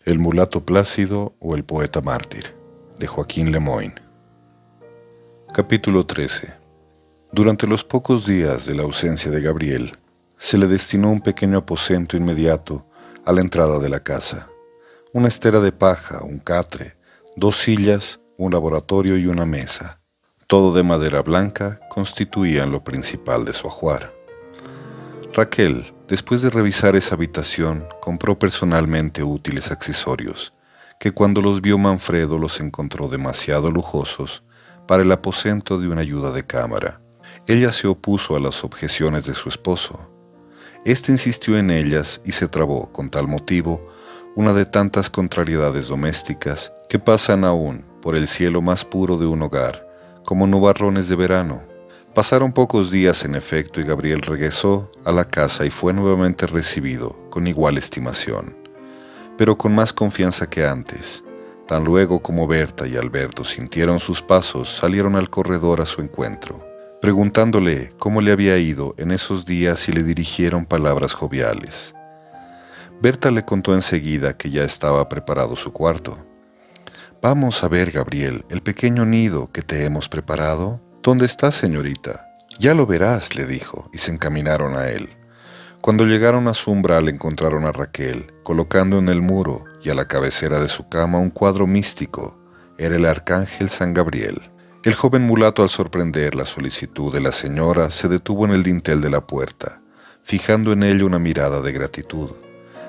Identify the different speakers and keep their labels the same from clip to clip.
Speaker 1: El mulato plácido o el poeta mártir, de Joaquín Lemoyne. Capítulo 13. Durante los pocos días de la ausencia de Gabriel, se le destinó un pequeño aposento inmediato a la entrada de la casa. Una estera de paja, un catre, 2 sillas, un laboratorio y una mesa. Todo de madera blanca constituían lo principal de su ajuar. Raquel, después de revisar esa habitación, compró personalmente útiles accesorios, que cuando los vio Manfredo los encontró demasiado lujosos para el aposento de una ayuda de cámara. Ella se opuso a las objeciones de su esposo. Este insistió en ellas y se trabó, con tal motivo, una de tantas contrariedades domésticas que pasan aún por el cielo más puro de un hogar, como nubarrones de verano. Pasaron pocos días en efecto y Gabriel regresó a la casa y fue nuevamente recibido con igual estimación, pero con más confianza que antes. Tan luego como Berta y Alberto sintieron sus pasos, salieron al corredor a su encuentro, preguntándole cómo le había ido en esos días y le dirigieron palabras joviales. Berta le contó enseguida que ya estaba preparado su cuarto. «Vamos a ver, Gabriel, el pequeño nido que te hemos preparado». «¿Dónde está, señorita?» «Ya lo verás», le dijo, y se encaminaron a él. Cuando llegaron a su umbral encontraron a Raquel, colocando en el muro y a la cabecera de su cama un cuadro místico. Era el arcángel San Gabriel. El joven mulato, al sorprender la solicitud de la señora, se detuvo en el dintel de la puerta, fijando en ella una mirada de gratitud.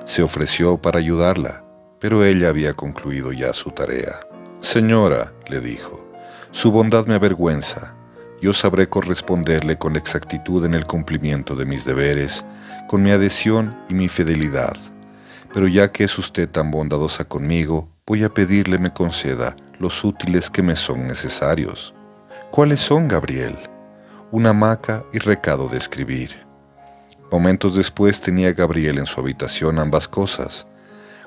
Speaker 1: Se ofreció para ayudarla, pero ella había concluido ya su tarea. «Señora», le dijo, «su bondad me avergüenza. Yo sabré corresponderle con exactitud en el cumplimiento de mis deberes, con mi adhesión y mi fidelidad. Pero ya que es usted tan bondadosa conmigo, voy a pedirle me conceda los útiles que me son necesarios». «¿Cuáles son, Gabriel?» «Una hamaca y recado de escribir». Momentos después tenía Gabriel en su habitación ambas cosas.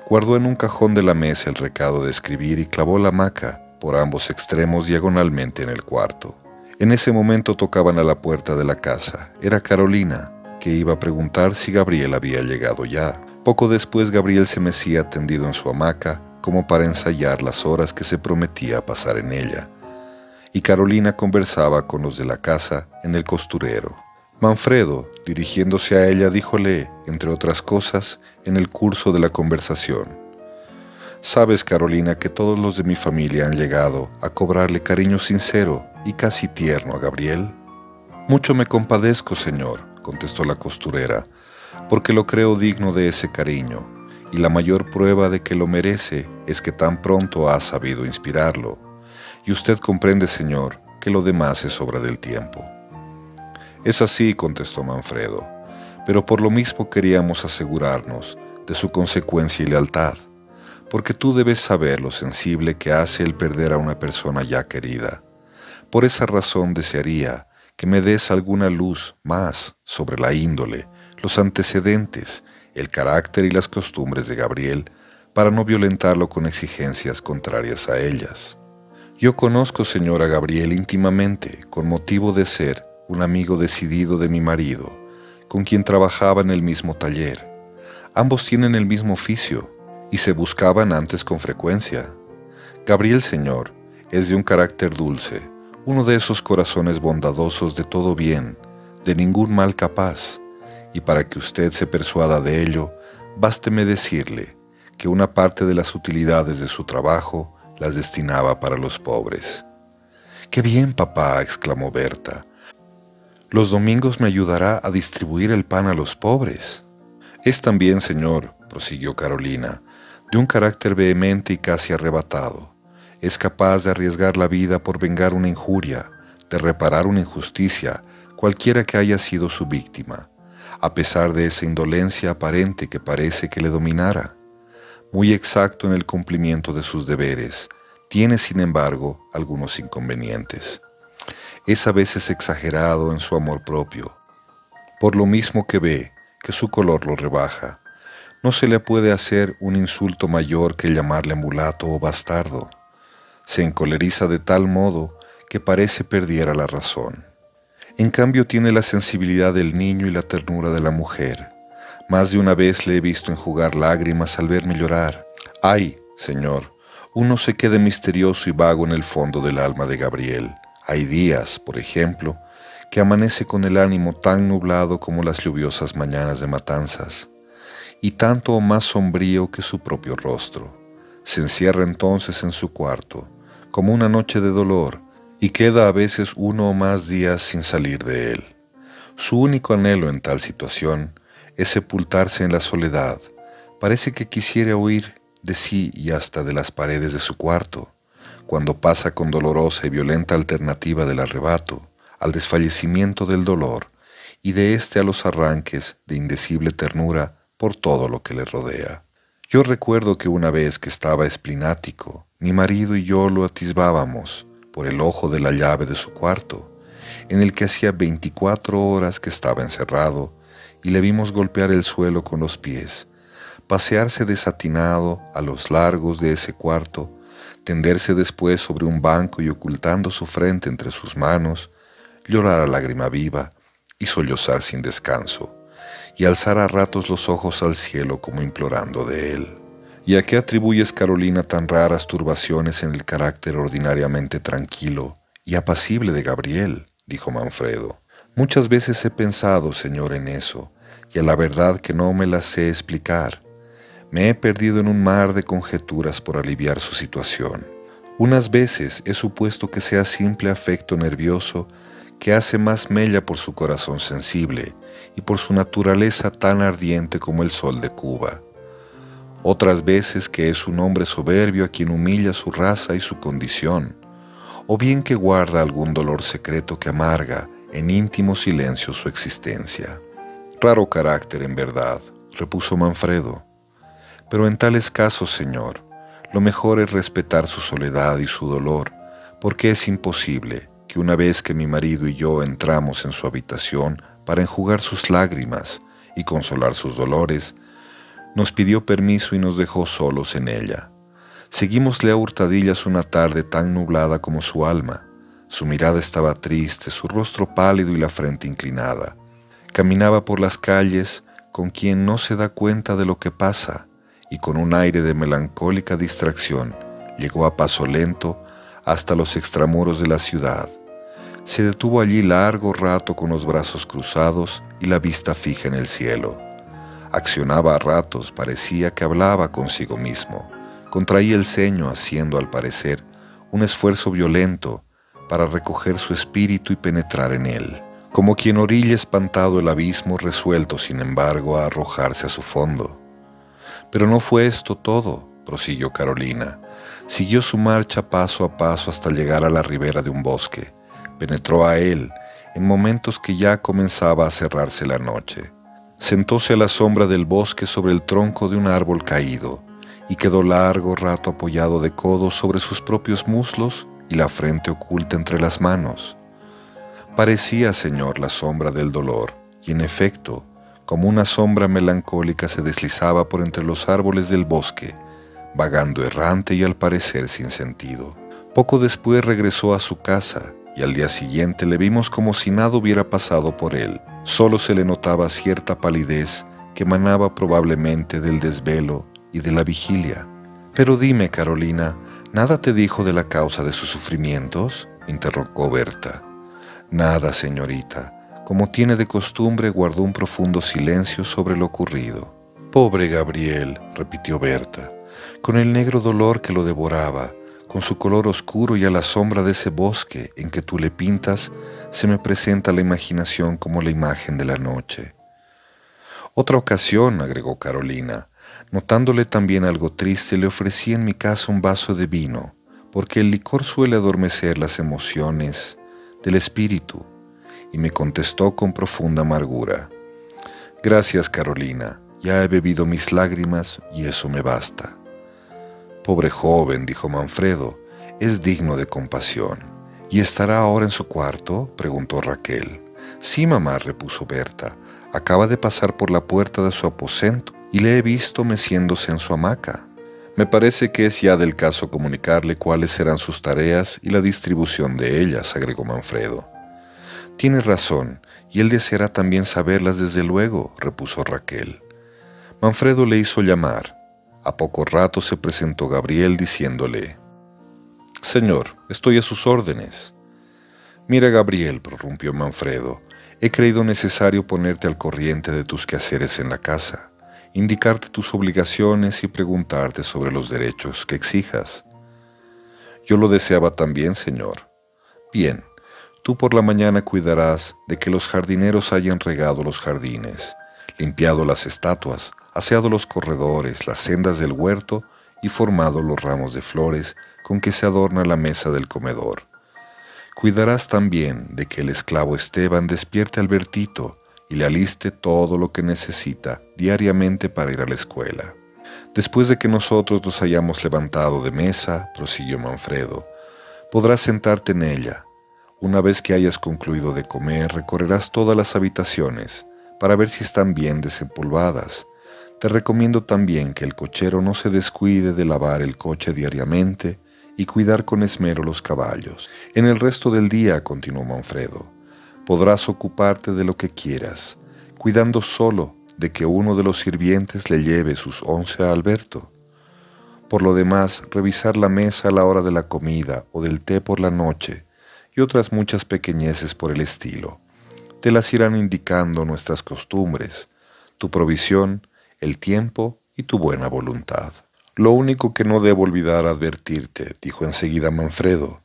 Speaker 1: Guardó en un cajón de la mesa el recado de escribir y clavó la hamaca por ambos extremos diagonalmente en el cuarto. En ese momento tocaban a la puerta de la casa. Era Carolina, que iba a preguntar si Gabriel había llegado ya. Poco después Gabriel se mecía tendido en su hamaca, como para ensayar las horas que se prometía pasar en ella. Y Carolina conversaba con los de la casa en el costurero. Manfredo, dirigiéndose a ella, díjole, entre otras cosas, en el curso de la conversación: «Sabes, Carolina, que todos los de mi familia han llegado a cobrarle cariño sincero y casi tierno a Gabriel». «Mucho me compadezco, señor», contestó la costurera, «porque lo creo digno de ese cariño, y la mayor prueba de que lo merece es que tan pronto ha sabido inspirarlo. Y usted comprende, señor, que lo demás es obra del tiempo». «Es así», contestó Manfredo, «pero por lo mismo queríamos asegurarnos de su consecuencia y lealtad, porque tú debes saber lo sensible que hace el perder a una persona ya querida. Por esa razón desearía que me des alguna luz más sobre la índole, los antecedentes, el carácter y las costumbres de Gabriel, para no violentarlo con exigencias contrarias a ellas. Yo conozco, señora, a Gabriel íntimamente, con motivo de ser un amigo decidido de mi marido, con quien trabajaba en el mismo taller. Ambos tienen el mismo oficio, y se buscaban antes con frecuencia. Gabriel, señor, es de un carácter dulce, uno de esos corazones bondadosos de todo bien, de ningún mal capaz, y para que usted se persuada de ello, básteme decirle que una parte de las utilidades de su trabajo las destinaba para los pobres». «¡Qué bien, papá!», exclamó Berta. «Los domingos me ayudará a distribuir el pan a los pobres». «Es también, señor», prosiguió Carolina, «de un carácter vehemente y casi arrebatado. Es capaz de arriesgar la vida por vengar una injuria, de reparar una injusticia, cualquiera que haya sido su víctima, a pesar de esa indolencia aparente que parece que le dominara. Muy exacto en el cumplimiento de sus deberes, tiene sin embargo algunos inconvenientes. Es a veces exagerado en su amor propio, por lo mismo que ve que su color lo rebaja. No se le puede hacer un insulto mayor que llamarle mulato o bastardo. Se encoleriza de tal modo que parece perdiera la razón. En cambio tiene la sensibilidad del niño y la ternura de la mujer. Más de una vez le he visto enjugar lágrimas al verme llorar. Ay, Señor, un no sé qué de misterioso y vago en el fondo del alma de Gabriel. Hay días, por ejemplo, que amanece con el ánimo tan nublado como las lluviosas mañanas de Matanzas, y tanto o más sombrío que su propio rostro. Se encierra entonces en su cuarto, como una noche de dolor, y queda a veces uno o más días sin salir de él. Su único anhelo en tal situación es sepultarse en la soledad. Parece que quisiera huir de sí y hasta de las paredes de su cuarto, cuando pasa con dolorosa y violenta alternativa del arrebato al desfallecimiento del dolor y de éste a los arranques de indecible ternura por todo lo que le rodea. Yo recuerdo que una vez que estaba esplinático, mi marido y yo lo atisbábamos por el ojo de la llave de su cuarto, en el que hacía 24 horas que estaba encerrado, y le vimos golpear el suelo con los pies, pasearse desatinado a los largos de ese cuarto, tenderse después sobre un banco y ocultando su frente entre sus manos, llorar a lágrima viva y sollozar sin descanso, y alzar a ratos los ojos al cielo como implorando de él. ¿Y a qué atribuyes, Carolina, tan raras turbaciones en el carácter ordinariamente tranquilo y apacible de Gabriel?, dijo Manfredo. Muchas veces he pensado, Señor, en eso, y a la verdad que no me las sé explicar. Me he perdido en un mar de conjeturas por aliviar su situación. Unas veces he supuesto que sea simple afecto nervioso que hace más mella por su corazón sensible y por su naturaleza tan ardiente como el sol de Cuba. Otras veces que es un hombre soberbio a quien humilla su raza y su condición, o bien que guarda algún dolor secreto que amarga en íntimo silencio su existencia. Raro carácter, en verdad, repuso Manfredo. Pero en tales casos, Señor, lo mejor es respetar su soledad y su dolor, porque es imposible que una vez que mi marido y yo entramos en su habitación para enjugar sus lágrimas y consolar sus dolores, nos pidió permiso y nos dejó solos en ella. Seguímosle a hurtadillas una tarde tan nublada como su alma. Su mirada estaba triste, su rostro pálido y la frente inclinada. Caminaba por las calles con quien no se da cuenta de lo que pasa, y con un aire de melancólica distracción llegó a paso lento hasta los extramuros de la ciudad. Se detuvo allí largo rato con los brazos cruzados y la vista fija en el cielo. Accionaba a ratos, parecía que hablaba consigo mismo. Contraía el ceño, haciendo, al parecer, un esfuerzo violento para recoger su espíritu y penetrar en él, como quien orilla espantado el abismo, resuelto, sin embargo, a arrojarse a su fondo. Pero no fue esto todo, prosiguió Carolina. Siguió su marcha paso a paso hasta llegar a la ribera de un bosque. Penetró a él en momentos que ya comenzaba a cerrarse la noche. Sentóse a la sombra del bosque sobre el tronco de un árbol caído y quedó largo rato apoyado de codos sobre sus propios muslos y la frente oculta entre las manos. Parecía, Señor, la sombra del dolor, y en efecto, como una sombra melancólica se deslizaba por entre los árboles del bosque, vagando errante y al parecer sin sentido. Poco después regresó a su casa, y al día siguiente le vimos como si nada hubiera pasado por él. Solo se le notaba cierta palidez que emanaba probablemente del desvelo y de la vigilia. «Pero dime, Carolina, ¿nada te dijo de la causa de sus sufrimientos?», interrogó Berta. «Nada, señorita. Como tiene de costumbre, guardó un profundo silencio sobre lo ocurrido». «Pobre Gabriel», repitió Berta, con el negro dolor que lo devoraba, con su color oscuro, y a la sombra de ese bosque en que tú le pintas, se me presenta la imaginación como la imagen de la noche. Otra ocasión, agregó Carolina, notándole también algo triste, le ofrecí en mi casa un vaso de vino, porque el licor suele adormecer las emociones del espíritu, y me contestó con profunda amargura: «Gracias, Carolina, ya he bebido mis lágrimas y eso me basta». «Pobre joven», dijo Manfredo, «es digno de compasión». «¿Y estará ahora en su cuarto?», preguntó Raquel. «Sí, mamá», repuso Berta, «acaba de pasar por la puerta de su aposento y le he visto meciéndose en su hamaca». «Me parece que es ya del caso comunicarle cuáles serán sus tareas y la distribución de ellas», agregó Manfredo. «Tiene razón, y él deseará también saberlas desde luego», repuso Raquel. Manfredo le hizo llamar. A poco rato se presentó Gabriel diciéndole: «Señor, estoy a sus órdenes». «Mira, Gabriel», prorrumpió Manfredo, «he creído necesario ponerte al corriente de tus quehaceres en la casa, indicarte tus obligaciones y preguntarte sobre los derechos que exijas». «Yo lo deseaba también, señor». «Bien, tú por la mañana cuidarás de que los jardineros hayan regado los jardines, limpiado las estatuas, aseado los corredores, las sendas del huerto y formado los ramos de flores con que se adorna la mesa del comedor. Cuidarás también de que el esclavo Esteban despierte a Albertito y le aliste todo lo que necesita diariamente para ir a la escuela. Después de que nosotros nos hayamos levantado de mesa, prosiguió Manfredo, podrás sentarte en ella. Una vez que hayas concluido de comer, recorrerás todas las habitaciones para ver si están bien desempolvadas. Te recomiendo también que el cochero no se descuide de lavar el coche diariamente y cuidar con esmero los caballos. En el resto del día, continuó Manfredo, podrás ocuparte de lo que quieras, cuidando solo de que uno de los sirvientes le lleve sus 11 a Alberto. Por lo demás, revisar la mesa a la hora de la comida o del té por la noche y otras muchas pequeñeces por el estilo. Te las irán indicando nuestras costumbres, tu provisión, el tiempo y tu buena voluntad. Lo único que no debo olvidar advertirte, dijo enseguida Manfredo,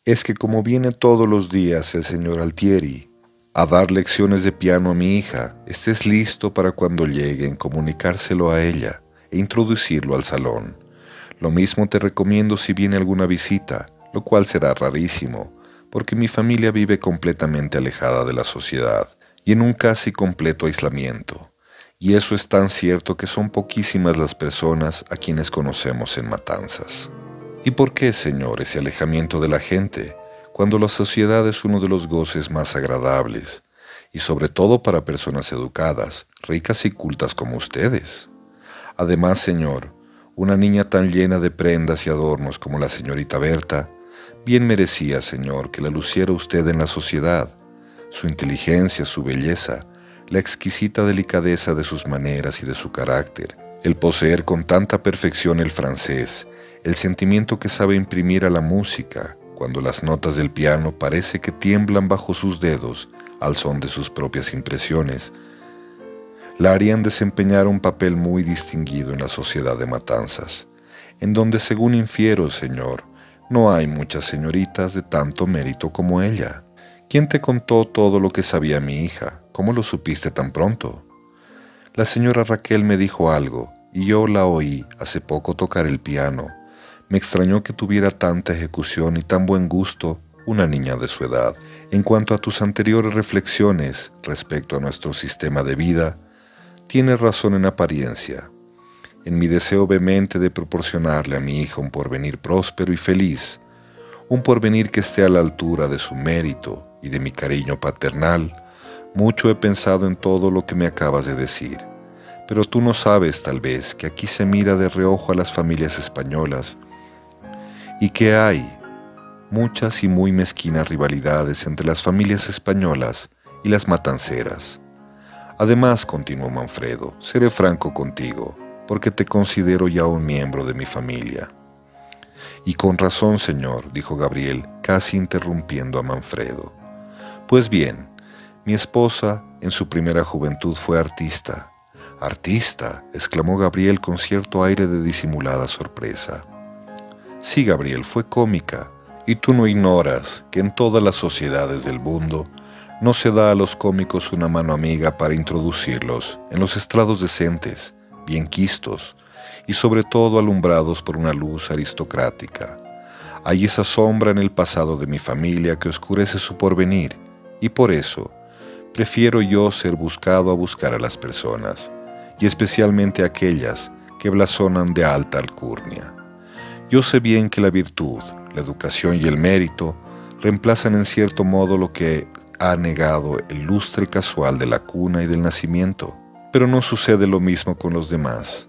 Speaker 1: es que como viene todos los días el señor Altieri a dar lecciones de piano a mi hija, estés listo para cuando lleguen comunicárselo a ella e introducirlo al salón. Lo mismo te recomiendo si viene alguna visita, lo cual será rarísimo, porque mi familia vive completamente alejada de la sociedad y en un casi completo aislamiento. Y eso es tan cierto que son poquísimas las personas a quienes conocemos en Matanzas. ¿Y por qué, señor, ese alejamiento de la gente, cuando la sociedad es uno de los goces más agradables, y sobre todo para personas educadas, ricas y cultas como ustedes? Además, señor, una niña tan llena de prendas y adornos como la señorita Berta, bien merecía, señor, que la luciera usted en la sociedad. Su inteligencia, su belleza, la exquisita delicadeza de sus maneras y de su carácter, el poseer con tanta perfección el francés, el sentimiento que sabe imprimir a la música, cuando las notas del piano parece que tiemblan bajo sus dedos al son de sus propias impresiones, la harían desempeñar un papel muy distinguido en la sociedad de Matanzas, en donde, según infiero, señor, no hay muchas señoritas de tanto mérito como ella. ¿Quién te contó todo lo que sabía mi hija? ¿Cómo lo supiste tan pronto? La señora Raquel me dijo algo, y yo la oí hace poco tocar el piano. Me extrañó que tuviera tanta ejecución y tan buen gusto una niña de su edad. En cuanto a tus anteriores reflexiones respecto a nuestro sistema de vida, tienes razón en apariencia. En mi deseo vehemente de proporcionarle a mi hija un porvenir próspero y feliz, un porvenir que esté a la altura de su mérito y de mi cariño paternal, mucho he pensado en todo lo que me acabas de decir, pero tú no sabes tal vez que aquí se mira de reojo a las familias españolas y que hay muchas y muy mezquinas rivalidades entre las familias españolas y las matanceras. Además, continuó Manfredo, seré franco contigo, porque te considero ya un miembro de mi familia. Y con razón, señor, dijo Gabriel, casi interrumpiendo a Manfredo. Pues bien, mi esposa en su primera juventud fue artista. —¿Artista? —exclamó Gabriel con cierto aire de disimulada sorpresa. —Sí, Gabriel, fue cómica, y tú no ignoras que en todas las sociedades del mundo no se da a los cómicos una mano amiga para introducirlos en los estrados decentes, bien quistos, y sobre todo alumbrados por una luz aristocrática. Hay esa sombra en el pasado de mi familia que oscurece su porvenir, y por eso prefiero yo ser buscado a buscar a las personas, y especialmente a aquellas que blasonan de alta alcurnia. Yo sé bien que la virtud, la educación y el mérito reemplazan en cierto modo lo que ha negado el lustre casual de la cuna y del nacimiento, pero no sucede lo mismo con los demás.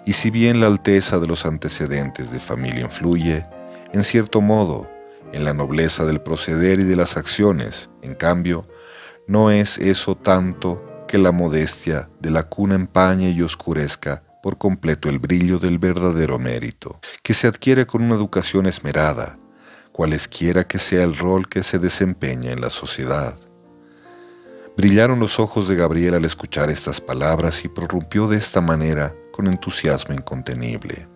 Speaker 1: Y si bien la alteza de los antecedentes de familia influye, en cierto modo, en la nobleza del proceder y de las acciones, en cambio, no es eso tanto que la modestia de la cuna empañe y oscurezca por completo el brillo del verdadero mérito, que se adquiere con una educación esmerada, cualesquiera que sea el rol que se desempeña en la sociedad. Brillaron los ojos de Gabriel al escuchar estas palabras y prorrumpió de esta manera con entusiasmo incontenible.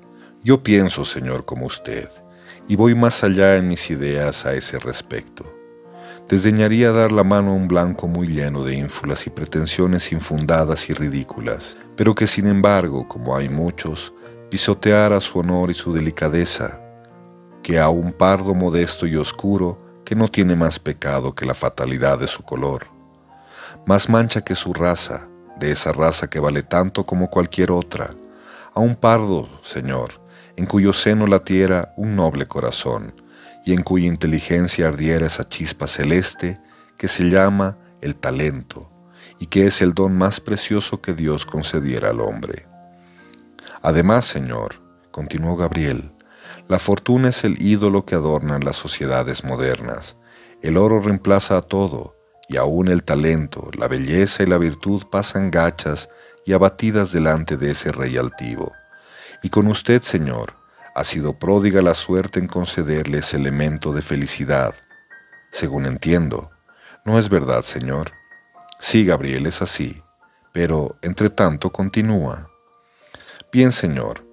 Speaker 1: Yo pienso, Señor, como usted, y voy más allá en mis ideas a ese respecto. Desdeñaría dar la mano a un blanco muy lleno de ínfulas y pretensiones infundadas y ridículas, pero que sin embargo, como hay muchos, pisoteara su honor y su delicadeza, que a un pardo modesto y oscuro que no tiene más pecado que la fatalidad de su color, más mancha que su raza, de esa raza que vale tanto como cualquier otra, a un pardo, Señor, en cuyo seno latiera un noble corazón, y en cuya inteligencia ardiera esa chispa celeste que se llama el talento, y que es el don más precioso que Dios concediera al hombre. Además, Señor, continuó Gabriel, la fortuna es el ídolo que adornan las sociedades modernas. El oro reemplaza a todo, y aún el talento, la belleza y la virtud pasan gachas y abatidas delante de ese rey altivo. Y con usted, Señor, ha sido pródiga la suerte en concederle ese elemento de felicidad. Según entiendo, ¿no es verdad, Señor? Sí, Gabriel, es así, pero, entre tanto, continúa. Bien, Señor,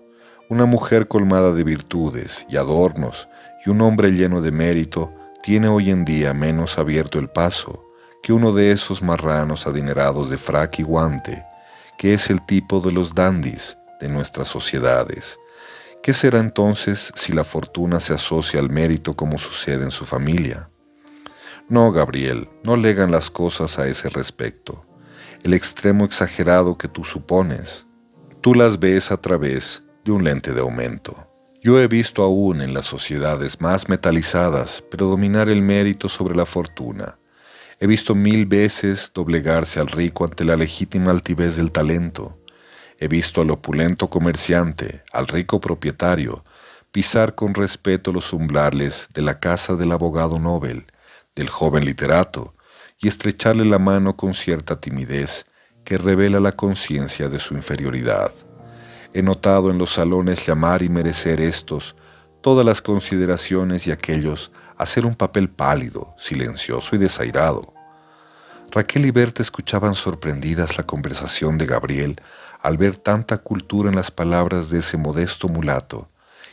Speaker 1: una mujer colmada de virtudes y adornos y un hombre lleno de mérito tiene hoy en día menos abierto el paso que uno de esos marranos adinerados de frac y guante, que es el tipo de los dandis de nuestras sociedades. ¿Qué será entonces si la fortuna se asocia al mérito como sucede en su familia? No, Gabriel, no legan las cosas a ese respecto. El extremo exagerado que tú supones, tú las ves a través de un lente de aumento. Yo he visto aún en las sociedades más metalizadas predominar el mérito sobre la fortuna. He visto 1000 veces doblegarse al rico ante la legítima altivez del talento. He visto al opulento comerciante, al rico propietario, pisar con respeto los umbrales de la casa del abogado Nobel, del joven literato, y estrecharle la mano con cierta timidez que revela la conciencia de su inferioridad. He notado en los salones llamar y merecer estos todas las consideraciones y aquellos hacer un papel pálido, silencioso y desairado. Raquel y Berta escuchaban sorprendidas la conversación de Gabriel al ver tanta cultura en las palabras de ese modesto mulato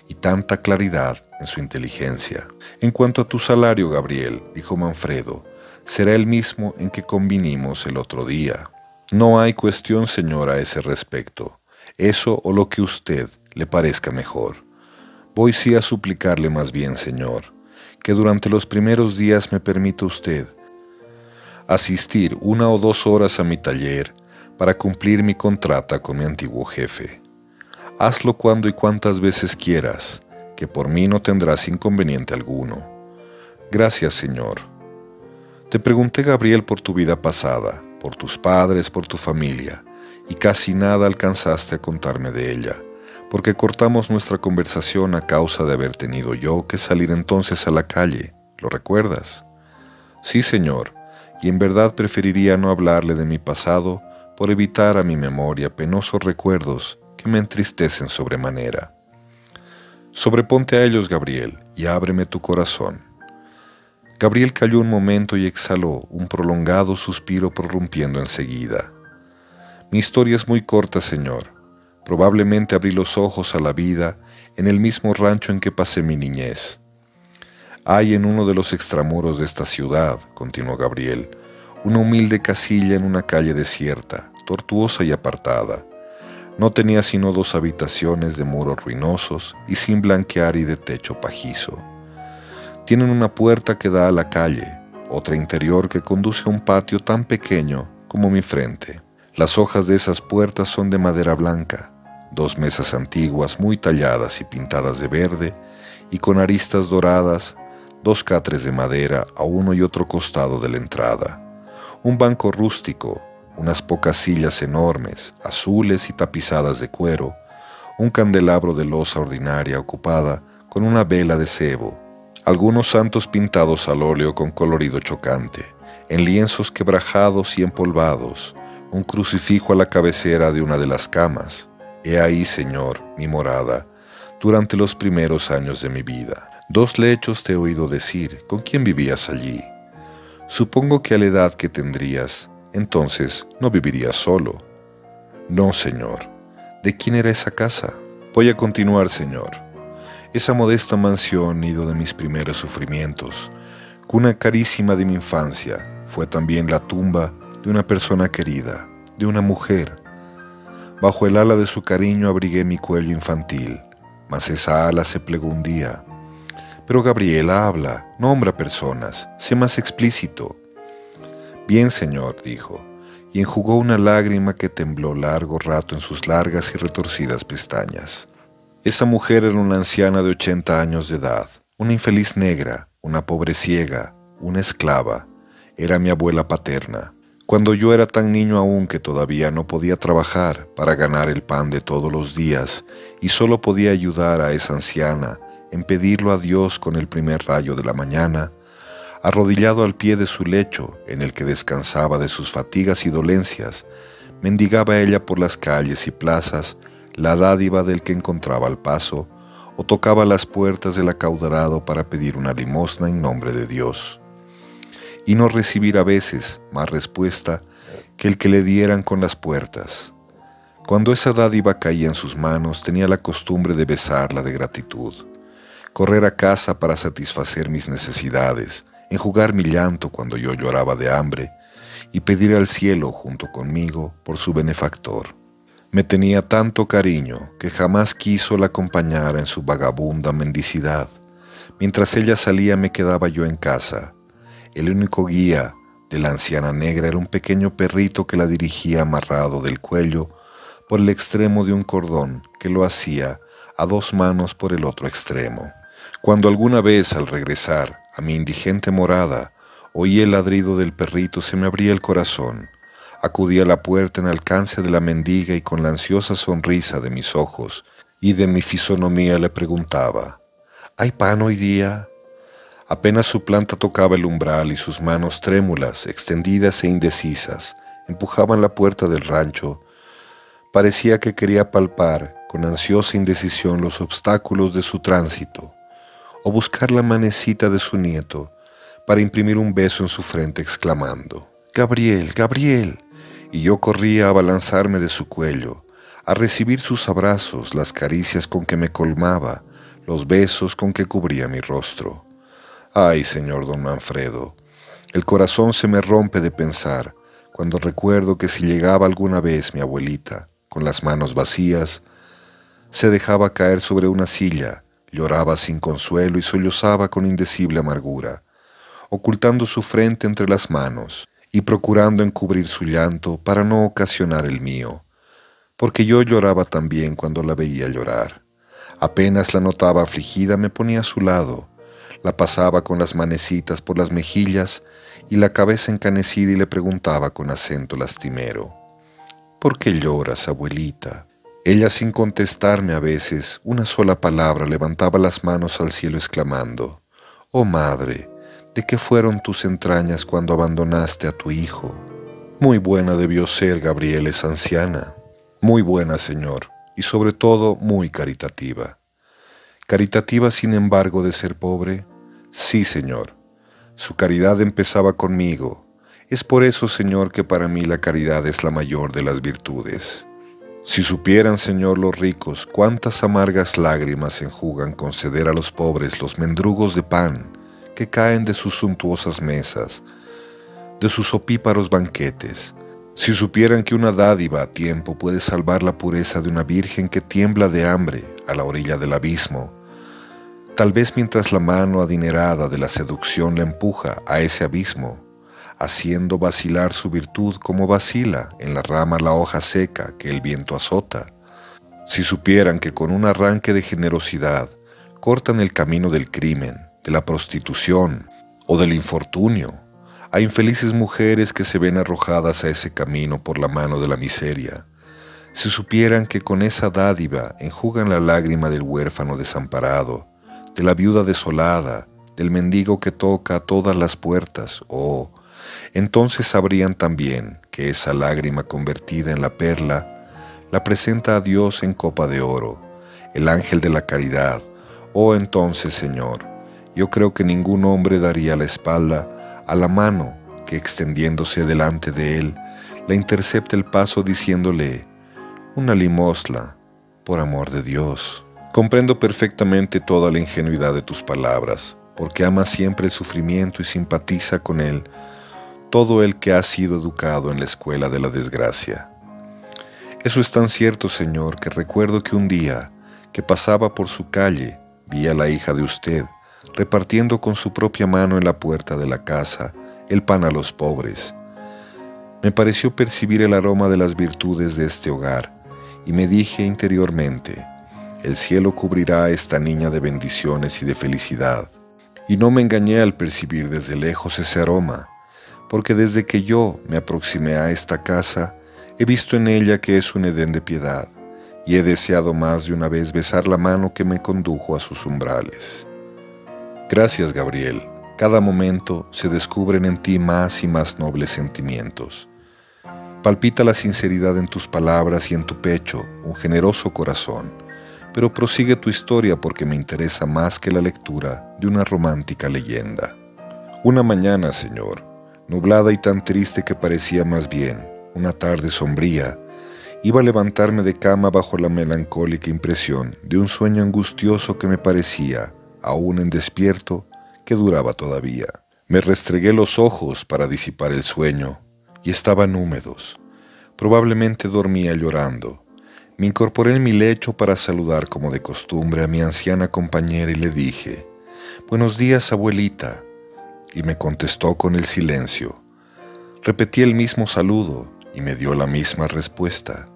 Speaker 1: y tanta claridad en su inteligencia. En cuanto a tu salario, Gabriel, dijo Manfredo, será el mismo en que convinimos el otro día. No hay cuestión, señora, a ese respecto. Eso o lo que usted le parezca mejor. Voy sí a suplicarle más bien, señor, que durante los primeros días me permita usted asistir 1 o 2 horas a mi taller para cumplir mi contrata con mi antiguo jefe. Hazlo cuando y cuantas veces quieras, que por mí no tendrás inconveniente alguno. Gracias, señor. Te pregunté, Gabriel, por tu vida pasada, por tus padres, por tu familia, y casi nada alcanzaste a contarme de ella, porque cortamos nuestra conversación a causa de haber tenido yo que salir entonces a la calle. ¿Lo recuerdas? Sí, señor, y en verdad preferiría no hablarle de mi pasado por evitar a mi memoria penosos recuerdos que me entristecen sobremanera. Sobreponte a ellos, Gabriel, y ábreme tu corazón. Gabriel calló un momento y exhaló un prolongado suspiro prorrumpiendo enseguida. Mi historia es muy corta, señor. Probablemente abrí los ojos a la vida en el mismo rancho en que pasé mi niñez. Hay en uno de los extramuros de esta ciudad, continuó Gabriel, una humilde casilla en una calle desierta, tortuosa y apartada. No tenía sino 2 habitaciones de muros ruinosos y sin blanquear y de techo pajizo. Tienen una puerta que da a la calle, otra interior que conduce a un patio tan pequeño como mi frente. Las hojas de esas puertas son de madera blanca, 2 mesas antiguas muy talladas y pintadas de verde y con aristas doradas, 2 catres de madera a uno y otro costado de la entrada, un banco rústico, unas pocas sillas enormes, azules y tapizadas de cuero, un candelabro de loza ordinaria ocupada con una vela de cebo, algunos santos pintados al óleo con colorido chocante, en lienzos quebrajados y empolvados, un crucifijo a la cabecera de una de las camas, He ahí, Señor, mi morada, durante los primeros años de mi vida. 2 lechos te he oído decir, ¿con quién vivías allí? Supongo que a la edad que tendrías, entonces no vivirías solo. No, Señor. ¿De quién era esa casa? Voy a continuar, Señor. Esa modesta mansión, nido de mis primeros sufrimientos, cuna carísima de mi infancia, fue también la tumba de una persona querida, de una mujer. Bajo el ala de su cariño abrigué mi cuello infantil, mas esa ala se plegó un día. Pero Gabriela habla, nombra personas, sé más explícito. Bien, Señor, dijo, y enjugó una lágrima que tembló largo rato en sus largas y retorcidas pestañas. Esa mujer era una anciana de 80 años de edad, una infeliz negra, una pobre ciega, una esclava. Era mi abuela paterna. Cuando yo era tan niño aún que todavía no podía trabajar para ganar el pan de todos los días y solo podía ayudar a esa anciana en pedirlo a Dios con el primer rayo de la mañana, arrodillado al pie de su lecho en el que descansaba de sus fatigas y dolencias, mendigaba ella por las calles y plazas la dádiva del que encontraba al paso, o tocaba las puertas del acaudalado para pedir una limosna en nombre de Dios, y no recibir a veces más respuesta que el que le dieran con las puertas. Cuando esa dádiva caía en sus manos, tenía la costumbre de besarla de gratitud, correr a casa para satisfacer mis necesidades, enjugar mi llanto cuando yo lloraba de hambre y pedir al cielo junto conmigo por su benefactor. Me tenía tanto cariño que jamás quiso la acompañara en su vagabunda mendicidad. Mientras ella salía me quedaba yo en casa. El único guía de la anciana negra era un pequeño perrito que la dirigía amarrado del cuello por el extremo de un cordón que lo hacía a 2 manos por el otro extremo. Cuando alguna vez al regresar a mi indigente morada oí el ladrido del perrito, se me abría el corazón. Acudí a la puerta en alcance de la mendiga y con la ansiosa sonrisa de mis ojos y de mi fisonomía le preguntaba, ¿hay pan hoy día? Apenas su planta tocaba el umbral y sus manos trémulas, extendidas e indecisas, empujaban la puerta del rancho. Parecía que quería palpar con ansiosa indecisión los obstáculos de su tránsito, o buscar la manecita de su nieto para imprimir un beso en su frente exclamando, «Gabriel, Gabriel», y yo corría a abalanzarme de su cuello, a recibir sus abrazos, las caricias con que me colmaba, los besos con que cubría mi rostro. Ay, señor don Manfredo, el corazón se me rompe de pensar cuando recuerdo que si llegaba alguna vez mi abuelita, con las manos vacías, se dejaba caer sobre una silla, lloraba sin consuelo y sollozaba con indecible amargura, ocultando su frente entre las manos y procurando encubrir su llanto para no ocasionar el mío, porque yo lloraba también cuando la veía llorar. Apenas la notaba afligida me ponía a su lado, la pasaba con las manecitas por las mejillas y la cabeza encanecida y le preguntaba con acento lastimero, «¿Por qué lloras, abuelita?». Ella, sin contestarme a veces una sola palabra, levantaba las manos al cielo exclamando, «Oh madre, ¿de qué fueron tus entrañas cuando abandonaste a tu hijo?». Muy buena debió ser Gabriela esa anciana, muy buena, señor, y sobre todo muy caritativa. ¿Caritativa sin embargo de ser pobre? Sí, señor. Su caridad empezaba conmigo. Es por eso, señor, que para mí la caridad es la mayor de las virtudes. Si supieran, señor, los ricos cuántas amargas lágrimas enjugan conceder a los pobres los mendrugos de pan que caen de sus suntuosas mesas, de sus opíparos banquetes. Si supieran que una dádiva a tiempo puede salvar la pureza de una virgen que tiembla de hambre a la orilla del abismo, tal vez mientras la mano adinerada de la seducción la empuja a ese abismo, haciendo vacilar su virtud como vacila en la rama la hoja seca que el viento azota. Si supieran que con un arranque de generosidad cortan el camino del crimen, de la prostitución o del infortunio, a infelices mujeres que se ven arrojadas a ese camino por la mano de la miseria. Si supieran que con esa dádiva enjugan la lágrima del huérfano desamparado, de la viuda desolada, del mendigo que toca a todas las puertas, entonces sabrían también que esa lágrima convertida en la perla la presenta a Dios en copa de oro, el ángel de la caridad. Oh, entonces, Señor, yo creo que ningún hombre daría la espalda a la mano que, extendiéndose delante de él, le intercepte el paso diciéndole: una limosna, por amor de Dios. Comprendo perfectamente toda la ingenuidad de tus palabras, porque ama siempre el sufrimiento y simpatiza con él todo el que ha sido educado en la escuela de la desgracia. Eso es tan cierto, Señor, que recuerdo que un día que pasaba por su calle, vi a la hija de usted repartiendo con su propia mano en la puerta de la casa el pan a los pobres. Me pareció percibir el aroma de las virtudes de este hogar, y me dije interiormente: el cielo cubrirá a esta niña de bendiciones y de felicidad. Y no me engañé al percibir desde lejos ese aroma, porque desde que yo me aproximé a esta casa, he visto en ella que es un Edén de piedad, y he deseado más de una vez besar la mano que me condujo a sus umbrales. Gracias, Gabriel. Cada momento se descubren en ti más y más nobles sentimientos. Palpita la sinceridad en tus palabras y en tu pecho un generoso corazón, pero prosigue tu historia porque me interesa más que la lectura de una romántica leyenda. Una mañana, Señor, nublada y tan triste que parecía más bien una tarde sombría, iba a levantarme de cama bajo la melancólica impresión de un sueño angustioso que me parecía, aún en despierto, que duraba todavía. Me restregué los ojos para disipar el sueño, y estaban húmedos. Probablemente dormía llorando. Me incorporé en mi lecho para saludar como de costumbre a mi anciana compañera y le dije: «Buenos días, abuelita», y me contestó con el silencio. Repetí el mismo saludo y me dio la misma respuesta.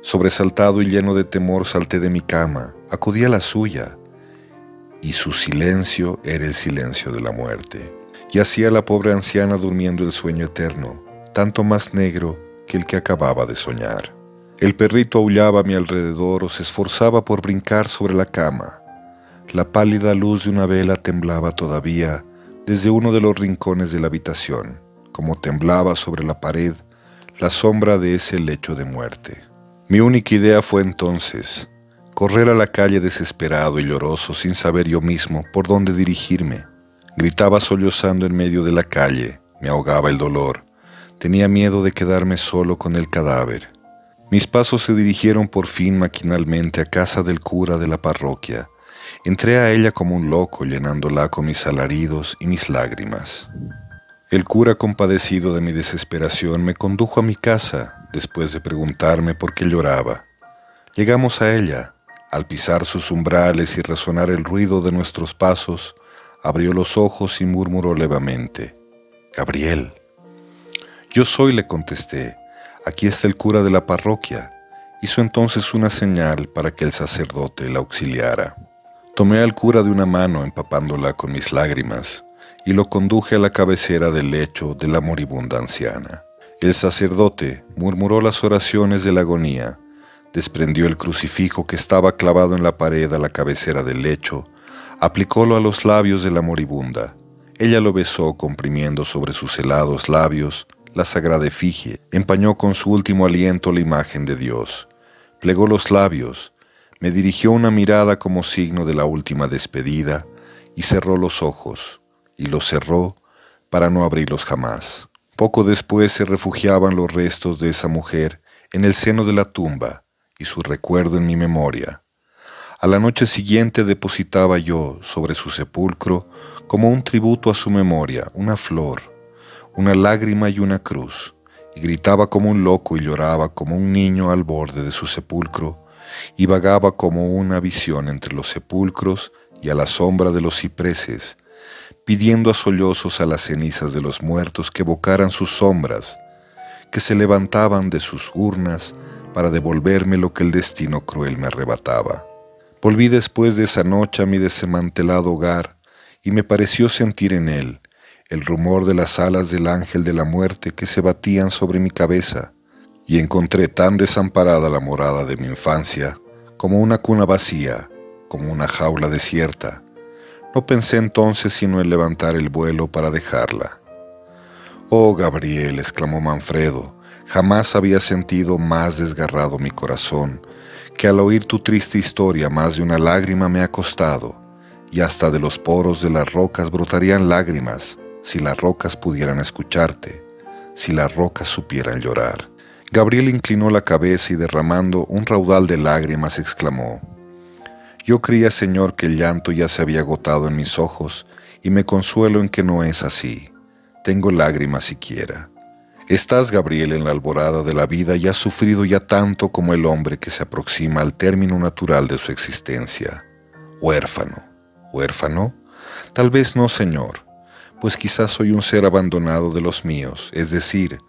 Speaker 1: Sobresaltado y lleno de temor salté de mi cama, acudí a la suya, y su silencio era el silencio de la muerte. Yacía la pobre anciana durmiendo el sueño eterno, tanto más negro que el que acababa de soñar. El perrito aullaba a mi alrededor o se esforzaba por brincar sobre la cama. La pálida luz de una vela temblaba todavía desde uno de los rincones de la habitación, como temblaba sobre la pared la sombra de ese lecho de muerte. Mi única idea fue entonces correr a la calle desesperado y lloroso sin saber yo mismo por dónde dirigirme. Gritaba sollozando en medio de la calle, me ahogaba el dolor, tenía miedo de quedarme solo con el cadáver. Mis pasos se dirigieron por fin maquinalmente a casa del cura de la parroquia. Entré a ella como un loco, llenándola con mis alaridos y mis lágrimas. El cura, compadecido de mi desesperación, me condujo a mi casa, después de preguntarme por qué lloraba. Llegamos a ella. Al pisar sus umbrales y resonar el ruido de nuestros pasos, abrió los ojos y murmuró levemente: «Gabriel». «Yo soy», le contesté. «Aquí está el cura de la parroquia». Hizo entonces una señal para que el sacerdote la auxiliara. Tomé al cura de una mano, empapándola con mis lágrimas, y lo conduje a la cabecera del lecho de la moribunda anciana. El sacerdote murmuró las oraciones de la agonía, desprendió el crucifijo que estaba clavado en la pared a la cabecera del lecho, aplicólo a los labios de la moribunda. Ella lo besó, comprimiendo sobre sus helados labios la sagrada efigie, empañó con su último aliento la imagen de Dios, plegó los labios, me dirigió una mirada como signo de la última despedida y cerró los ojos, y los cerró para no abrirlos jamás. Poco después se refugiaban los restos de esa mujer en el seno de la tumba y su recuerdo en mi memoria. A la noche siguiente depositaba yo sobre su sepulcro, como un tributo a su memoria, una flor, una lágrima y una cruz, y gritaba como un loco y lloraba como un niño al borde de su sepulcro, y vagaba como una visión entre los sepulcros y a la sombra de los cipreses, pidiendo a sollozos a las cenizas de los muertos que evocaran sus sombras, que se levantaban de sus urnas para devolverme lo que el destino cruel me arrebataba. Volví después de esa noche a mi desmantelado hogar y me pareció sentir en él el rumor de las alas del ángel de la muerte que se batían sobre mi cabeza, y encontré tan desamparada la morada de mi infancia como una cuna vacía, como una jaula desierta. No pensé entonces sino en levantar el vuelo para dejarla. «Oh, Gabriel», exclamó Manfredo, Jamás había sentido más desgarrado mi corazón, que al oír tu triste historia más de una lágrima me ha costado, y hasta de los poros de las rocas brotarían lágrimas, si las rocas pudieran escucharte, si las rocas supieran llorar. Gabriel inclinó la cabeza y derramando un raudal de lágrimas exclamó: Yo creía, Señor, que el llanto ya se había agotado en mis ojos, y me consuelo en que no es así. Tengo lágrimas siquiera. Estás, Gabriel, en la alborada de la vida y has sufrido ya tanto como el hombre que se aproxima al término natural de su existencia. Huérfano. ¿Huérfano? Tal vez no, Señor, pues quizás soy un ser abandonado de los míos, es decir,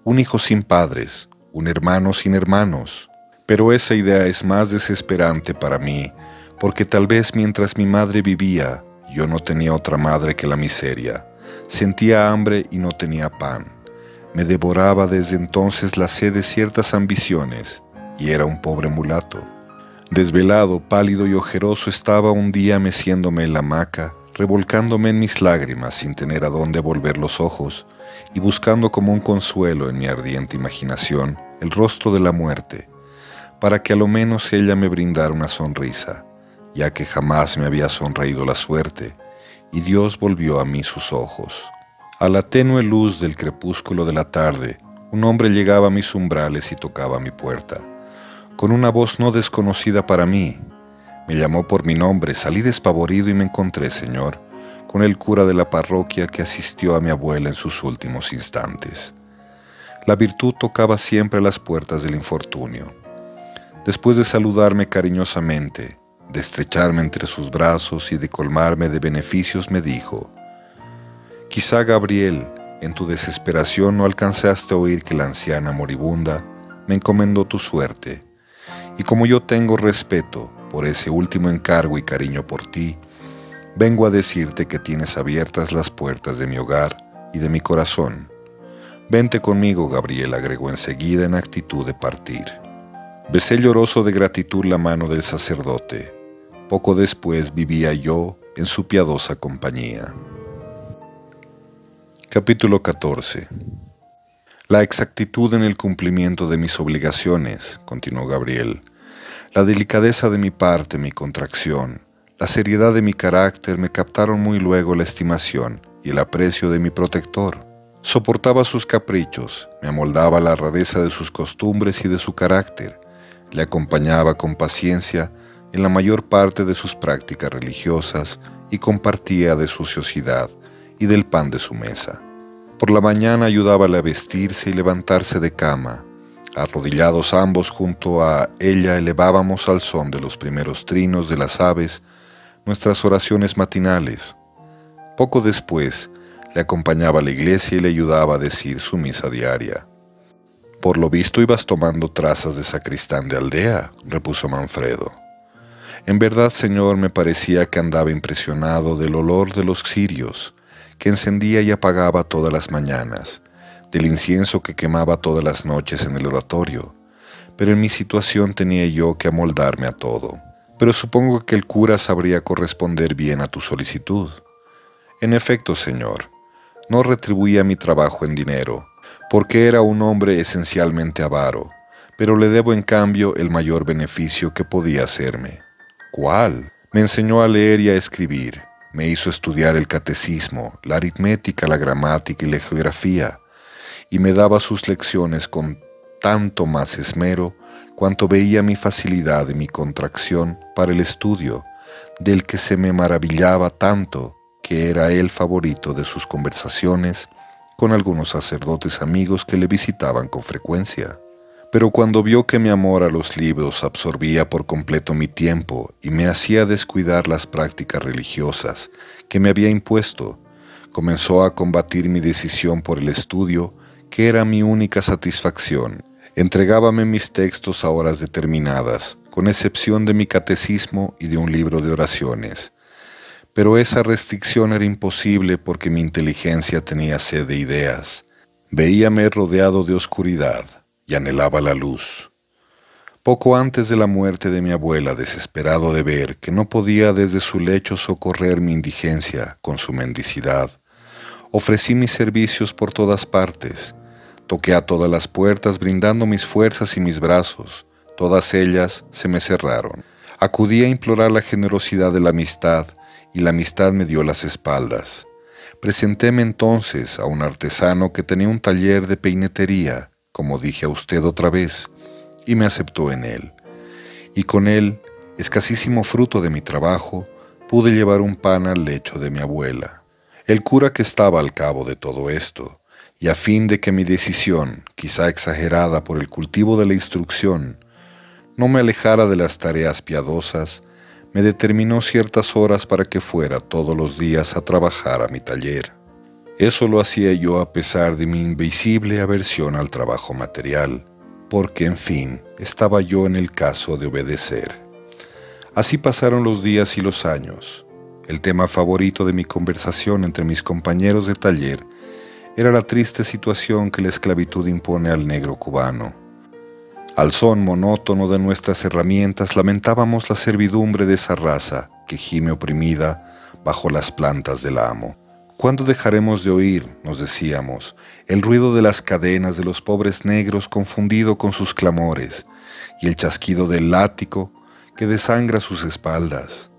Speaker 1: un hijo sin padres, un hermano sin hermanos. Pero esa idea es más desesperante para mí, porque tal vez mientras mi madre vivía, yo no tenía otra madre que la miseria. Sentía hambre y no tenía pan. Me devoraba desde entonces la sed de ciertas ambiciones, y era un pobre mulato. Desvelado, pálido y ojeroso estaba un día meciéndome en la hamaca, revolcándome en mis lágrimas sin tener a dónde volver los ojos, y buscando como un consuelo en mi ardiente imaginación el rostro de la muerte, para que a lo menos ella me brindara una sonrisa, ya que jamás me había sonreído la suerte, y Dios volvió a mí sus ojos. A la tenue luz del crepúsculo de la tarde, un hombre llegaba a mis umbrales y tocaba mi puerta. Con una voz no desconocida para mí, me llamó por mi nombre, salí despavorido y me encontré, Señor, con el cura de la parroquia que asistió a mi abuela en sus últimos instantes. La virtud tocaba siempre las puertas del infortunio. Después de saludarme cariñosamente, de estrecharme entre sus brazos y de colmarme de beneficios, me dijo: Quizá, Gabriel, en tu desesperación no alcanzaste a oír que la anciana moribunda me encomendó tu suerte, y como yo tengo respeto por ese último encargo y cariño por ti, vengo a decirte que tienes abiertas las puertas de mi hogar y de mi corazón. Vente conmigo, Gabriel, agregó enseguida en actitud de partir. Besé lloroso de gratitud la mano del sacerdote. Poco después vivía yo en su piadosa compañía. Capítulo 14. La exactitud en el cumplimiento de mis obligaciones, continuó Gabriel, la delicadeza de mi parte, mi contracción, la seriedad de mi carácter me captaron muy luego la estimación y el aprecio de mi protector. Soportaba sus caprichos, me amoldaba la rareza de sus costumbres y de su carácter, le acompañaba con paciencia en la mayor parte de sus prácticas religiosas y compartía de su ociosidad y del pan de su mesa. Por la mañana ayudábale a vestirse y levantarse de cama. Arrodillados ambos junto a ella elevábamos al son de los primeros trinos de las aves nuestras oraciones matinales. Poco después le acompañaba a la iglesia y le ayudaba a decir su misa diaria. Por lo visto ibas tomando trazas de sacristán de aldea, repuso Manfredo. En verdad, Señor, me parecía que andaba impresionado del olor de los cirios, que encendía y apagaba todas las mañanas, del incienso que quemaba todas las noches en el oratorio, pero en mi situación tenía yo que amoldarme a todo. Pero supongo que el cura sabría corresponder bien a tu solicitud. En efecto, Señor, no retribuía mi trabajo en dinero, porque era un hombre esencialmente avaro, pero le debo en cambio el mayor beneficio que podía hacerme. ¿Cuál? Me enseñó a leer y a escribir. Me hizo estudiar el catecismo, la aritmética, la gramática y la geografía, y me daba sus lecciones con tanto más esmero cuanto veía mi facilidad y mi contracción para el estudio, del que se me maravillaba tanto que era el favorito de sus conversaciones con algunos sacerdotes amigos que le visitaban con frecuencia. Pero cuando vio que mi amor a los libros absorbía por completo mi tiempo y me hacía descuidar las prácticas religiosas que me había impuesto, comenzó a combatir mi decisión por el estudio, que era mi única satisfacción. Entregábame mis textos a horas determinadas, con excepción de mi catecismo y de un libro de oraciones. Pero esa restricción era imposible porque mi inteligencia tenía sed de ideas. Veíame rodeado de oscuridad y anhelaba la luz. Poco antes de la muerte de mi abuela, desesperado de ver que no podía desde su lecho socorrer mi indigencia con su mendicidad, ofrecí mis servicios por todas partes, Toqué a todas las puertas brindando mis fuerzas y mis brazos. Todas ellas se me cerraron. Acudí a implorar la generosidad de la amistad y la amistad me dio las espaldas. Presentéme entonces a un artesano que tenía un taller de peinetería, como dije a usted otra vez, y me aceptó en él. Y con él, escasísimo fruto de mi trabajo, pude llevar un pan al lecho de mi abuela. El cura que estaba al cabo de todo esto, y a fin de que mi decisión, quizá exagerada por el cultivo de la instrucción, no me alejara de las tareas piadosas, me determinó ciertas horas para que fuera todos los días a trabajar a mi taller. Eso lo hacía yo a pesar de mi invisible aversión al trabajo material, porque, en fin, estaba yo en el caso de obedecer. Así pasaron los días y los años. El tema favorito de mi conversación entre mis compañeros de taller era la triste situación que la esclavitud impone al negro cubano. Al son monótono de nuestras herramientas lamentábamos la servidumbre de esa raza que gime oprimida bajo las plantas del amo. ¿Cuándo dejaremos de oír, nos decíamos, el ruido de las cadenas de los pobres negros confundido con sus clamores y el chasquido del látigo que desangra sus espaldas?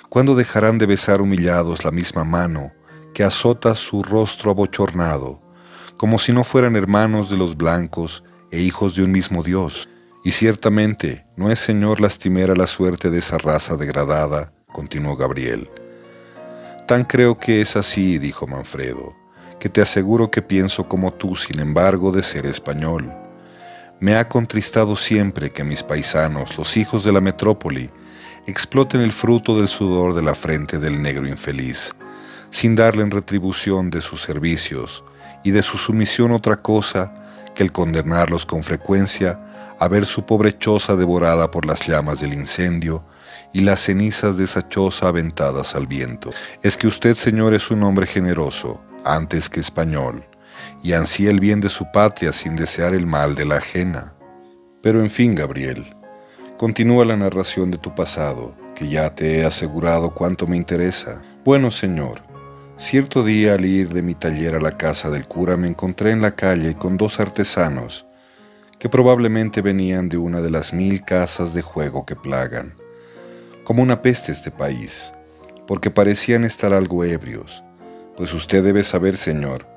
Speaker 1: ¿Cuándo dejarán de besar humillados la misma mano que azota su rostro abochornado, como si no fueran hermanos de los blancos e hijos de un mismo Dios? Y ciertamente no es, Señor, lastimera la suerte de esa raza degradada, continuó Gabriel. Tan creo que es así, dijo Manfredo, que te aseguro que pienso como tú, sin embargo, de ser español. Me ha contristado siempre que mis paisanos, los hijos de la metrópoli, exploten el fruto del sudor de la frente del negro infeliz, sin darle en retribución de sus servicios y de su sumisión otra cosa que el condenarlos con frecuencia a ver su pobre choza devorada por las llamas del incendio y las cenizas de esa choza aventadas al viento. Es que usted, Señor, es un hombre generoso, antes que español, y ansía el bien de su patria sin desear el mal de la ajena. Pero en fin, Gabriel, continúa la narración de tu pasado, que ya te he asegurado cuánto me interesa. Bueno, Señor, cierto día al ir de mi taller a la casa del cura me encontré en la calle con dos artesanos que probablemente venían de una de las 1000 casas de juego que plagan, como una peste este país, porque parecían estar algo ebrios, pues usted debe saber, Señor,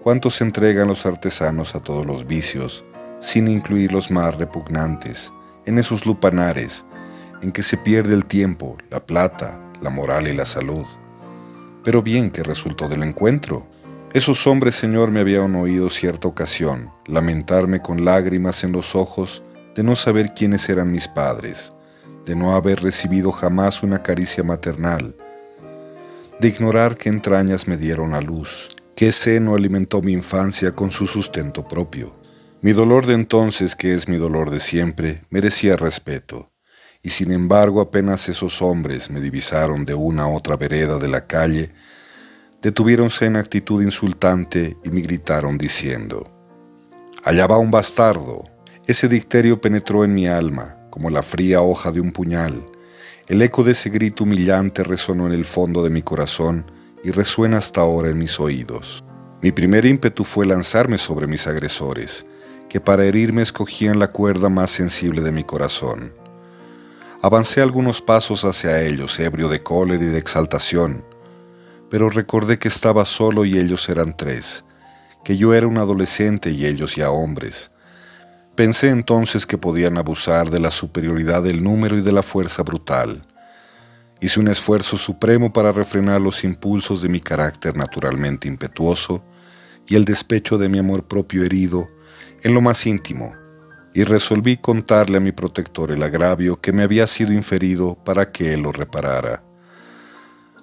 Speaker 1: cuánto se entregan los artesanos a todos los vicios, sin incluir los más repugnantes, en esos lupanares en que se pierde el tiempo, la plata, la moral y la salud. Pero bien, ¿qué resultó del encuentro? Esos hombres, Señor, me habían oído cierta ocasión lamentarme con lágrimas en los ojos de no saber quiénes eran mis padres, de no haber recibido jamás una caricia maternal, de ignorar qué entrañas me dieron a luz, qué seno alimentó mi infancia con su sustento propio. Mi dolor de entonces, que es mi dolor de siempre, merecía respeto, y sin embargo apenas esos hombres me divisaron de una a otra vereda de la calle, detuviéronse en actitud insultante y me gritaron diciendo: «Allá va un bastardo». Ese dicterio penetró en mi alma como la fría hoja de un puñal. El eco de ese grito humillante resonó en el fondo de mi corazón y resuena hasta ahora en mis oídos. Mi primer ímpetu fue lanzarme sobre mis agresores, que para herirme escogían la cuerda más sensible de mi corazón. Avancé algunos pasos hacia ellos, ebrio de cólera y de exaltación, pero recordé que estaba solo y ellos eran 3, que yo era un adolescente y ellos ya hombres. Pensé entonces que podían abusar de la superioridad del número y de la fuerza brutal. Hice un esfuerzo supremo para refrenar los impulsos de mi carácter naturalmente impetuoso y el despecho de mi amor propio herido en lo más íntimo, y resolví contarle a mi protector el agravio que me había sido inferido para que él lo reparara.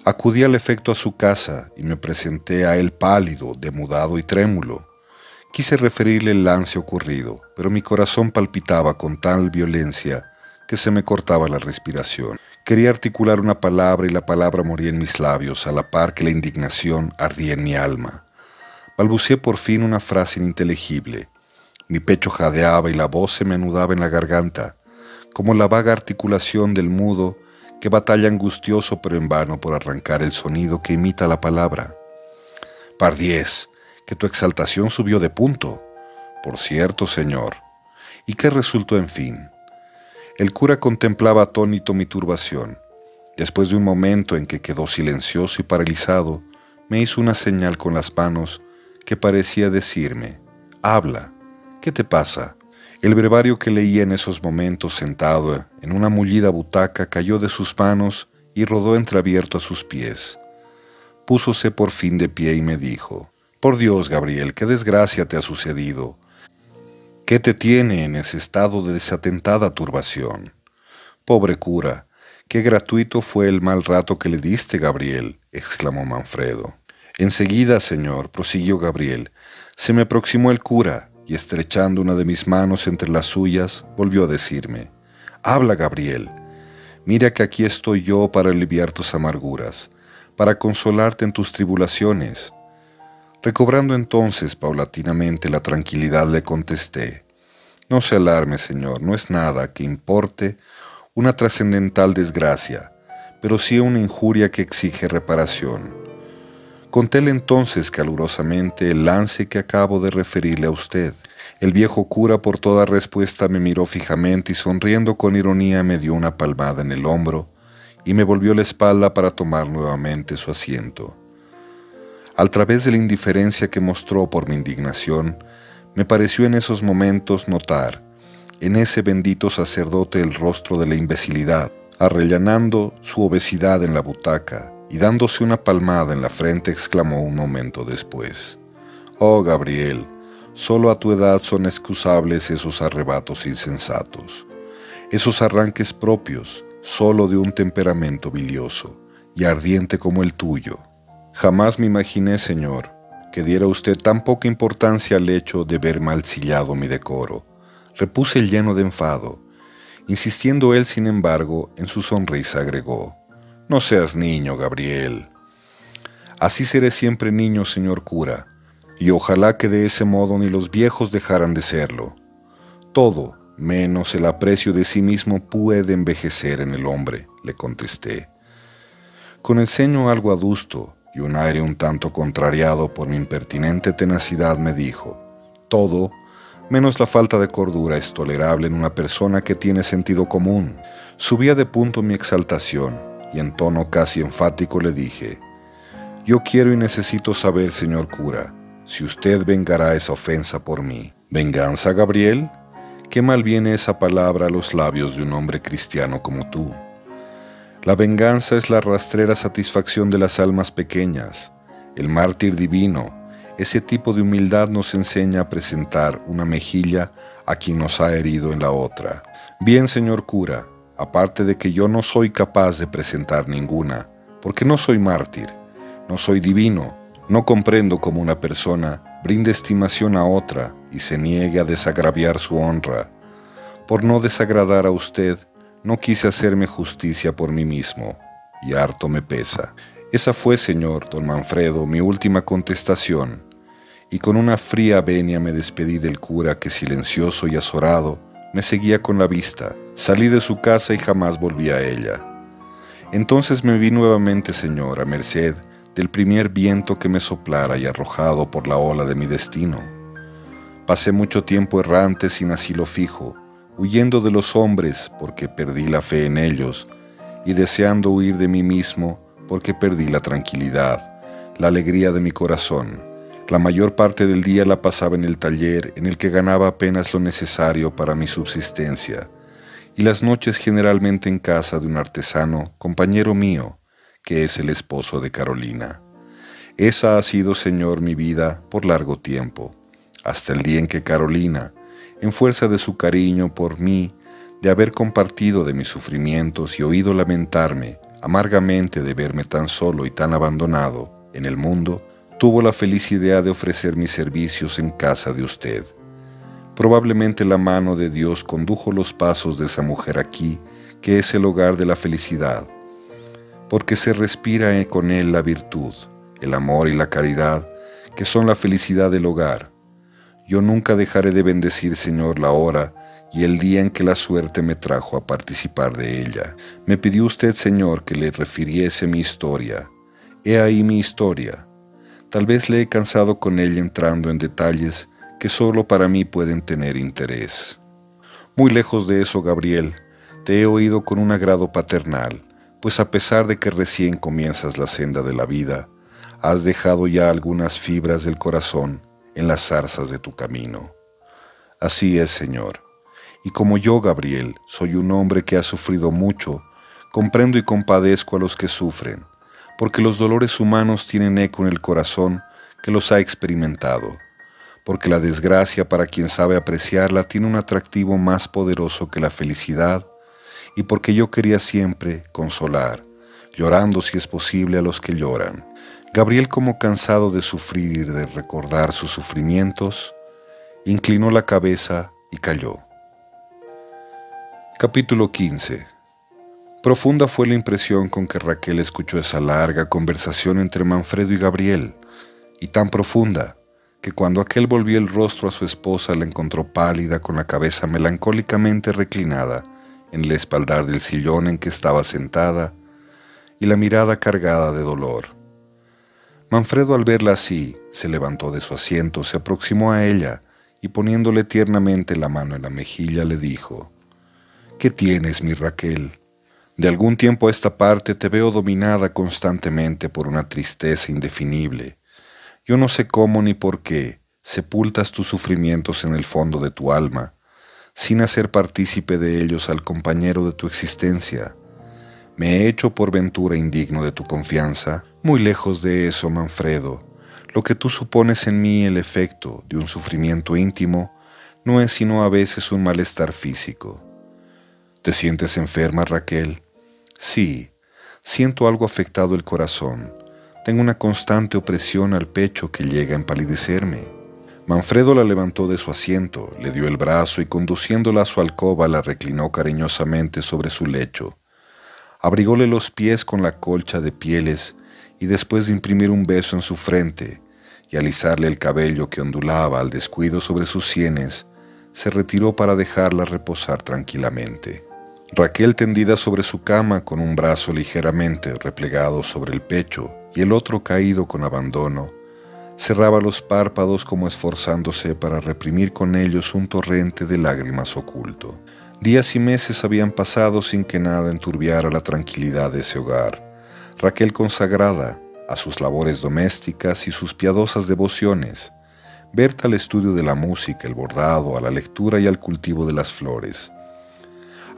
Speaker 1: Acudí al efecto a su casa y me presenté a él pálido, demudado y trémulo. Quise referirle el lance ocurrido, pero mi corazón palpitaba con tal violencia que se me cortaba la respiración. Quería articular una palabra y la palabra moría en mis labios a la par que la indignación ardía en mi alma. Balbuceé por fin una frase ininteligible. Mi pecho jadeaba y la voz se me anudaba en la garganta, como la vaga articulación del mudo que batalla angustioso pero en vano por arrancar el sonido que imita la palabra. «Pardiez, que tu exaltación subió de punto. Por cierto, señor. ¿Y qué resultó en fin? El cura contemplaba atónito mi turbación. Después de un momento en que quedó silencioso y paralizado, me hizo una señal con las manos que parecía decirme: «Habla, ¿qué te pasa?». El brevario que leía en esos momentos sentado en una mullida butaca cayó de sus manos y rodó entreabierto a sus pies. Púsose por fin de pie y me dijo: «Por Dios, Gabriel, qué desgracia te ha sucedido. ¿Qué te tiene en ese estado de desatentada turbación?». «Pobre cura, qué gratuito fue el mal rato que le diste, Gabriel», exclamó Manfredo. «Enseguida, señor», prosiguió Gabriel, «se me aproximó el cura, y estrechando una de mis manos entre las suyas, volvió a decirme: «Habla, Gabriel. Mira que aquí estoy yo para aliviar tus amarguras, para consolarte en tus tribulaciones». Recobrando entonces paulatinamente la tranquilidad, le contesté: «No se alarme, señor, no es nada que importe una trascendental desgracia, pero sí una injuria que exige reparación». Contéle entonces calurosamente el lance que acabo de referirle a usted. El viejo cura por toda respuesta me miró fijamente y sonriendo con ironía me dio una palmada en el hombro y me volvió la espalda para tomar nuevamente su asiento. Al través de la indiferencia que mostró por mi indignación, me pareció en esos momentos notar en ese bendito sacerdote el rostro de la imbecilidad, arrellanando su obesidad en la butaca, y dándose una palmada en la frente exclamó un momento después: «Oh, Gabriel, solo a tu edad son excusables esos arrebatos insensatos, esos arranques propios solo de un temperamento bilioso y ardiente como el tuyo. Jamás me imaginé, señor, que diera usted tan poca importancia al hecho de ver mancillado mi decoro», repuse lleno de enfado. Insistiendo él, sin embargo, en su sonrisa agregó: «No seas niño, Gabriel. Así seré siempre niño, señor cura, y ojalá que de ese modo ni los viejos dejaran de serlo. Todo, menos el aprecio de sí mismo, puede envejecer en el hombre», le contesté. Con el ceño algo adusto y un aire un tanto contrariado por mi impertinente tenacidad, me dijo: «Todo, menos la falta de cordura, es tolerable en una persona que tiene sentido común». Subía de punto mi exaltación, y en tono casi enfático le dije: «Yo quiero y necesito saber, señor cura, si usted vengará esa ofensa por mí». «¿Venganza, Gabriel? Qué mal viene esa palabra a los labios de un hombre cristiano como tú. La venganza es la rastrera satisfacción de las almas pequeñas. El mártir divino, ese tipo de humildad, nos enseña a presentar una mejilla a quien nos ha herido en la otra. Bien, señor cura, aparte de que yo no soy capaz de presentar ninguna, porque no soy mártir, no soy divino, no comprendo cómo una persona brinde estimación a otra y se niegue a desagraviar su honra. Por no desagradar a usted, no quise hacerme justicia por mí mismo, y harto me pesa». Esa fue, señor don Manfredo, mi última contestación, y con una fría venia me despedí del cura que, silencioso y azorado, me seguía con la vista. Salí de su casa y jamás volví a ella. Entonces me vi nuevamente, señor, a merced del primer viento que me soplara y arrojado por la ola de mi destino. Pasé mucho tiempo errante sin asilo fijo, huyendo de los hombres porque perdí la fe en ellos, y deseando huir de mí mismo porque perdí la tranquilidad, la alegría de mi corazón. La mayor parte del día la pasaba en el taller, en el que ganaba apenas lo necesario para mi subsistencia, y las noches generalmente en casa de un artesano, compañero mío, que es el esposo de Carolina. Esa ha sido, señor, mi vida por largo tiempo, hasta el día en que Carolina, en fuerza de su cariño por mí, de haber compartido de mis sufrimientos y oído lamentarme amargamente de verme tan solo y tan abandonado en el mundo, tuvo la feliz idea de ofrecer mis servicios en casa de usted. Probablemente la mano de Dios condujo los pasos de esa mujer aquí, que es el hogar de la felicidad, porque se respira con él la virtud, el amor y la caridad, que son la felicidad del hogar. Yo nunca dejaré de bendecir, Señor, la hora y el día en que la suerte me trajo a participar de ella. Me pidió usted, Señor, que le refiriese mi historia. He ahí mi historia. Tal vez le he cansado con ella entrando en detalles que solo para mí pueden tener interés. Muy lejos de eso, Gabriel, te he oído con un agrado paternal, pues a pesar de que recién comienzas la senda de la vida, has dejado ya algunas fibras del corazón en las zarzas de tu camino. Así es, Señor. Y como yo, Gabriel, soy un hombre que ha sufrido mucho, comprendo y compadezco a los que sufren, porque los dolores humanos tienen eco en el corazón que los ha experimentado, porque la desgracia para quien sabe apreciarla tiene un atractivo más poderoso que la felicidad, y porque yo quería siempre consolar, llorando si es posible a los que lloran. Gabriel, como cansado de sufrir y de recordar sus sufrimientos, inclinó la cabeza y calló. Capítulo 15. Profunda fue la impresión con que Raquel escuchó esa larga conversación entre Manfredo y Gabriel, y tan profunda, que cuando aquel volvió el rostro a su esposa la encontró pálida con la cabeza melancólicamente reclinada en el espaldar del sillón en que estaba sentada y la mirada cargada de dolor. Manfredo, al verla así, se levantó de su asiento, se aproximó a ella y poniéndole tiernamente la mano en la mejilla le dijo: «¿Qué tienes, mi Raquel? De algún tiempo a esta parte te veo dominada constantemente por una tristeza indefinible. Yo no sé cómo ni por qué sepultas tus sufrimientos en el fondo de tu alma, sin hacer partícipe de ellos al compañero de tu existencia. ¿Me he hecho por ventura indigno de tu confianza? Muy lejos de eso, Manfredo. Lo que tú supones en mí el efecto de un sufrimiento íntimo no es sino a veces un malestar físico. ¿Te sientes enferma, Raquel? Sí, siento algo afectado el corazón. Tengo una constante opresión al pecho que llega a empalidecerme». Manfredo la levantó de su asiento, le dio el brazo y conduciéndola a su alcoba la reclinó cariñosamente sobre su lecho. Abrigóle los pies con la colcha de pieles y después de imprimir un beso en su frente y alisarle el cabello que ondulaba al descuido sobre sus sienes, se retiró para dejarla reposar tranquilamente. Raquel, tendida sobre su cama con un brazo ligeramente replegado sobre el pecho y el otro caído con abandono, cerraba los párpados como esforzándose para reprimir con ellos un torrente de lágrimas oculto. Días y meses habían pasado sin que nada enturbiara la tranquilidad de ese hogar. Raquel, consagrada a sus labores domésticas y sus piadosas devociones, Berta al estudio de la música, el bordado, a la lectura y al cultivo de las flores,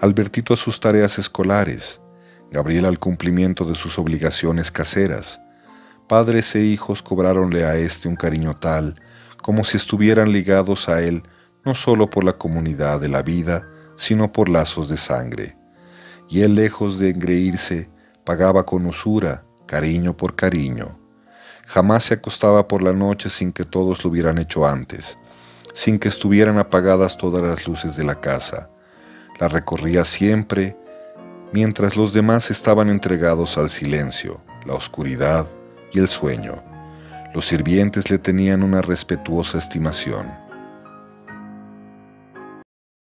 Speaker 1: Albertito a sus tareas escolares, Gabriel al cumplimiento de sus obligaciones caseras. Padres e hijos cobráronle a éste un cariño tal como si estuvieran ligados a él no solo por la comunidad de la vida, sino por lazos de sangre. Y él, lejos de engreírse, pagaba con usura, cariño por cariño. Jamás se acostaba por la noche sin que todos lo hubieran hecho antes, sin que estuvieran apagadas todas las luces de la casa. La recorría siempre, mientras los demás estaban entregados al silencio, la oscuridad y el sueño. Los sirvientes le tenían una respetuosa estimación.